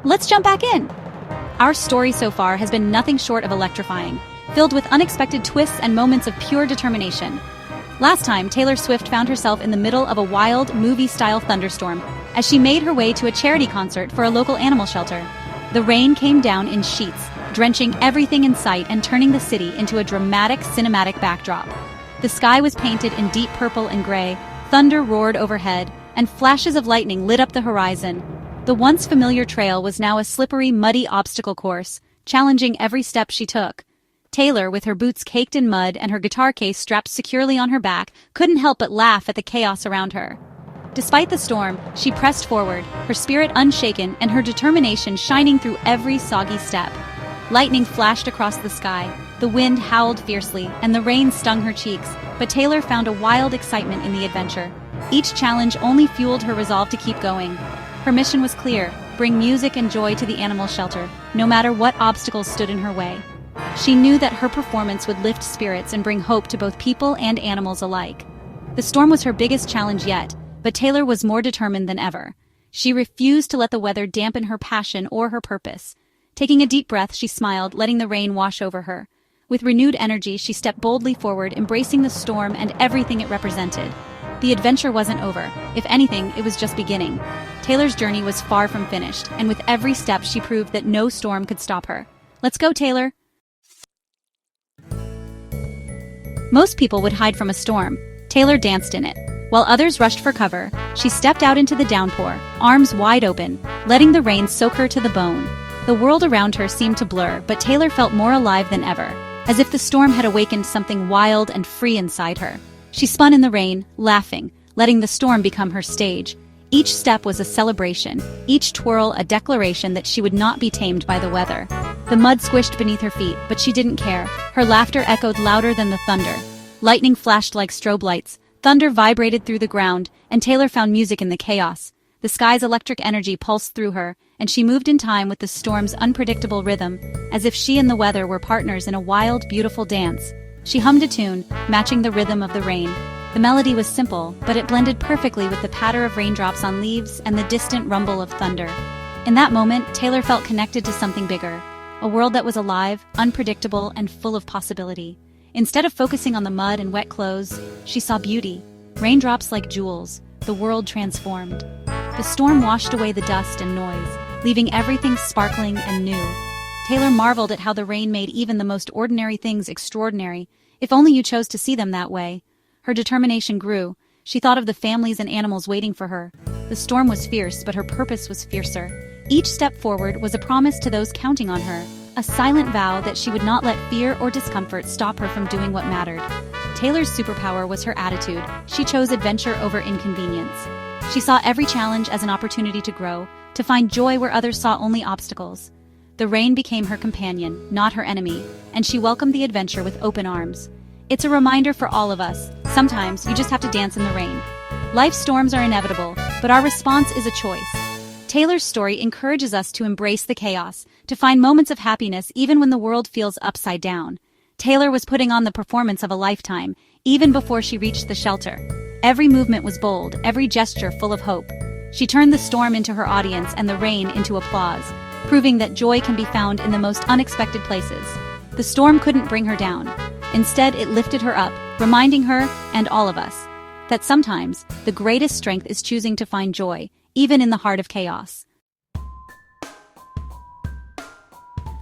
Let's jump back in! Our story so far has been nothing short of electrifying, filled with unexpected twists and moments of pure determination. Last time, Taylor Swift found herself in the middle of a wild, movie-style thunderstorm as she made her way to a charity concert for a local animal shelter. The rain came down in sheets, drenching everything in sight and turning the city into a dramatic cinematic backdrop. The sky was painted in deep purple and gray, thunder roared overhead, and flashes of lightning lit up the horizon. The once familiar trail was now a slippery, muddy obstacle course, challenging every step she took. Taylor, with her boots caked in mud and her guitar case strapped securely on her back, couldn't help but laugh at the chaos around her. Despite the storm, she pressed forward, her spirit unshaken and her determination shining through every soggy step. Lightning flashed across the sky, the wind howled fiercely, and the rain stung her cheeks, but Taylor found a wild excitement in the adventure. Each challenge only fueled her resolve to keep going. Her mission was clear: bring music and joy to the animal shelter, no matter what obstacles stood in her way. She knew that her performance would lift spirits and bring hope to both people and animals alike. The storm was her biggest challenge yet, but Taylor was more determined than ever. She refused to let the weather dampen her passion or her purpose. Taking a deep breath, she smiled, letting the rain wash over her. With renewed energy, she stepped boldly forward, embracing the storm and everything it represented. The adventure wasn't over. If anything, it was just beginning. Taylor's journey was far from finished, and with every step she proved that no storm could stop her. Let's go, Taylor! Most people would hide from a storm. Taylor danced in it. While others rushed for cover, she stepped out into the downpour, arms wide open, letting the rain soak her to the bone. The world around her seemed to blur, but Taylor felt more alive than ever, as if the storm had awakened something wild and free inside her. She spun in the rain, laughing, letting the storm become her stage. Each step was a celebration, each twirl a declaration that she would not be tamed by the weather. The mud squished beneath her feet, but she didn't care. Her laughter echoed louder than the thunder. Lightning flashed like strobe lights, thunder vibrated through the ground, and Taylor found music in the chaos. The sky's electric energy pulsed through her, and she moved in time with the storm's unpredictable rhythm, as if she and the weather were partners in a wild, beautiful dance. She hummed a tune, matching the rhythm of the rain. The melody was simple, but it blended perfectly with the patter of raindrops on leaves and the distant rumble of thunder. In that moment, Taylor felt connected to something bigger, a world that was alive, unpredictable, and full of possibility. Instead of focusing on the mud and wet clothes, she saw beauty. Raindrops like jewels, the world transformed. The storm washed away the dust and noise, leaving everything sparkling and new. Taylor marveled at how the rain made even the most ordinary things extraordinary, if only you chose to see them that way. Her determination grew. She thought of the families and animals waiting for her. The storm was fierce, but her purpose was fiercer. Each step forward was a promise to those counting on her, a silent vow that she would not let fear or discomfort stop her from doing what mattered. Taylor's superpower was her attitude. She chose adventure over inconvenience. She saw every challenge as an opportunity to grow, to find joy where others saw only obstacles. The rain became her companion, not her enemy, and she welcomed the adventure with open arms. It's a reminder for all of us. Sometimes you just have to dance in the rain. Life's storms are inevitable, but our response is a choice. Taylor's story encourages us to embrace the chaos, to find moments of happiness even when the world feels upside down. Taylor was putting on the performance of a lifetime, even before she reached the shelter. Every movement was bold, every gesture full of hope. She turned the storm into her audience and the rain into applause, proving that joy can be found in the most unexpected places. The storm couldn't bring her down. Instead, it lifted her up, reminding her, and all of us, that sometimes the greatest strength is choosing to find joy, even in the heart of chaos.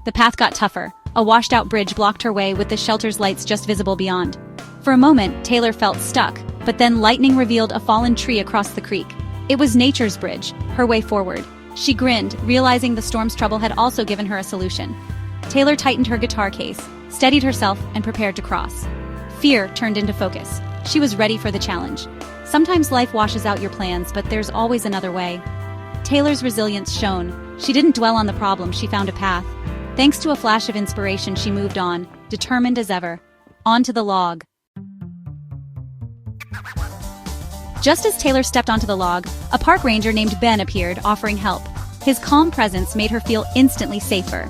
The path got tougher. A washed-out bridge blocked her way with the shelter's lights just visible beyond. For a moment, Taylor felt stuck, but then lightning revealed a fallen tree across the creek. It was nature's bridge, her way forward. She grinned, realizing the storm's trouble had also given her a solution. Taylor tightened her guitar case, steadied herself, and prepared to cross. Fear turned into focus. She was ready for the challenge. Sometimes life washes out your plans, but there's always another way. Taylor's resilience shone. She didn't dwell on the problem, she found a path. Thanks to a flash of inspiration, she moved on, determined as ever. Onto the log. Just as Taylor stepped onto the log, a park ranger named Ben appeared, offering help. His calm presence made her feel instantly safer.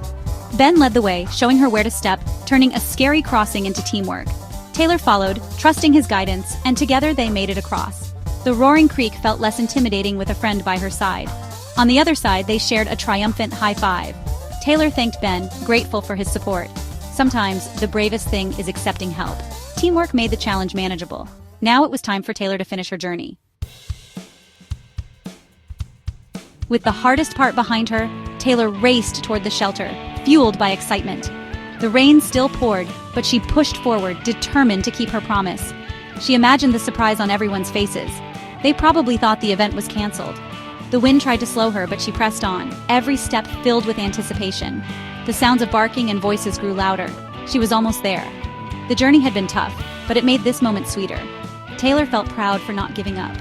Ben led the way, showing her where to step, turning a scary crossing into teamwork. Taylor followed, trusting his guidance, and together they made it across. The roaring creek felt less intimidating with a friend by her side. On the other side, they shared a triumphant high five. Taylor thanked Ben, grateful for his support. Sometimes, the bravest thing is accepting help. Teamwork made the challenge manageable. Now it was time for Taylor to finish her journey. With the hardest part behind her, Taylor raced toward the shelter, fueled by excitement. The rain still poured, but she pushed forward, determined to keep her promise. She imagined the surprise on everyone's faces. They probably thought the event was canceled. The wind tried to slow her, but she pressed on, every step filled with anticipation. The sounds of barking and voices grew louder. She was almost there. The journey had been tough, but it made this moment sweeter. Taylor felt proud for not giving up.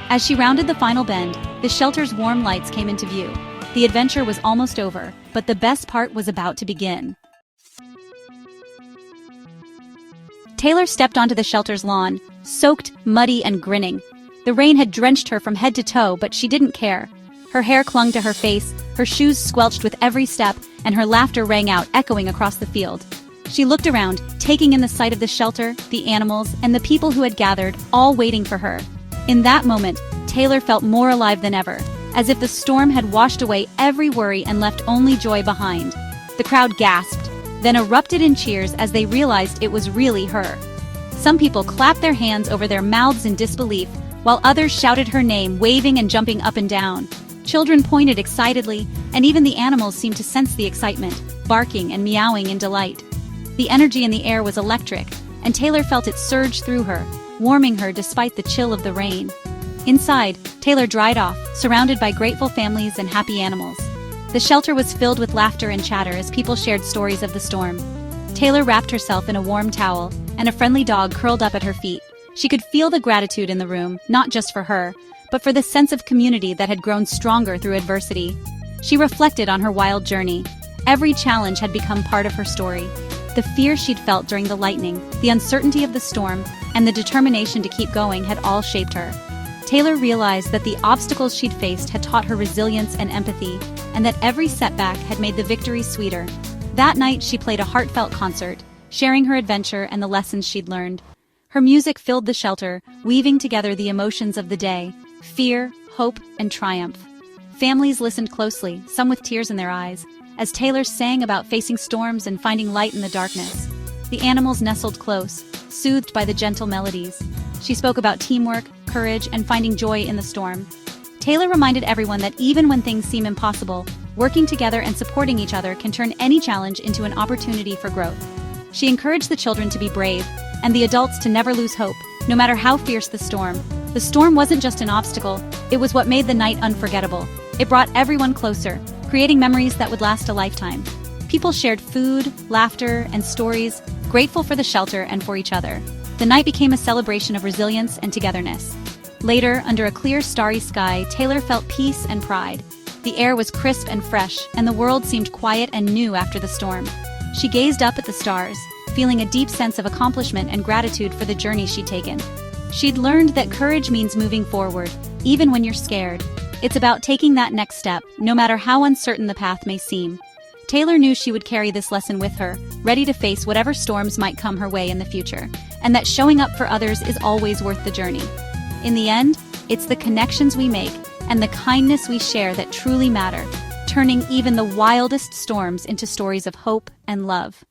As she rounded the final bend, the shelter's warm lights came into view. The adventure was almost over, but the best part was about to begin. Taylor stepped onto the shelter's lawn, soaked, muddy, and grinning. The rain had drenched her from head to toe, but she didn't care. Her hair clung to her face, her shoes squelched with every step, and her laughter rang out, echoing across the field. She looked around, taking in the sight of the shelter, the animals, and the people who had gathered, all waiting for her. In that moment, Taylor felt more alive than ever, as if the storm had washed away every worry and left only joy behind. The crowd gasped, then erupted in cheers as they realized it was really her. Some people clapped their hands over their mouths in disbelief, while others shouted her name, waving and jumping up and down. Children pointed excitedly, and even the animals seemed to sense the excitement, barking and meowing in delight. The energy in the air was electric, and Taylor felt it surge through her, warming her despite the chill of the rain. Inside, Taylor dried off, surrounded by grateful families and happy animals. The shelter was filled with laughter and chatter as people shared stories of the storm. Taylor wrapped herself in a warm towel, and a friendly dog curled up at her feet. She could feel the gratitude in the room, not just for her, but for the sense of community that had grown stronger through adversity. She reflected on her wild journey. Every challenge had become part of her story. The fear she'd felt during the lightning, the uncertainty of the storm, and the determination to keep going had all shaped her. Taylor realized that the obstacles she'd faced had taught her resilience and empathy, and that every setback had made the victory sweeter. That night, she played a heartfelt concert, sharing her adventure and the lessons she'd learned. Her music filled the shelter, weaving together the emotions of the day: fear, hope, and triumph. Families listened closely, some with tears in their eyes, as Taylor sang about facing storms and finding light in the darkness. The animals nestled close, soothed by the gentle melodies. She spoke about teamwork, courage, and finding joy in the storm. Taylor reminded everyone that even when things seem impossible, working together and supporting each other can turn any challenge into an opportunity for growth. She encouraged the children to be brave, and the adults to never lose hope, no matter how fierce the storm. The storm wasn't just an obstacle, it was what made the night unforgettable. It brought everyone closer, creating memories that would last a lifetime. People shared food, laughter, and stories, grateful for the shelter and for each other. The night became a celebration of resilience and togetherness. Later, under a clear, starry sky, Taylor felt peace and pride. The air was crisp and fresh, and the world seemed quiet and new after the storm. She gazed up at the stars, feeling a deep sense of accomplishment and gratitude for the journey she'd taken. She'd learned that courage means moving forward, even when you're scared. It's about taking that next step, no matter how uncertain the path may seem. Taylor knew she would carry this lesson with her, ready to face whatever storms might come her way in the future, and that showing up for others is always worth the journey. In the end, it's the connections we make and the kindness we share that truly matter, turning even the wildest storms into stories of hope and love.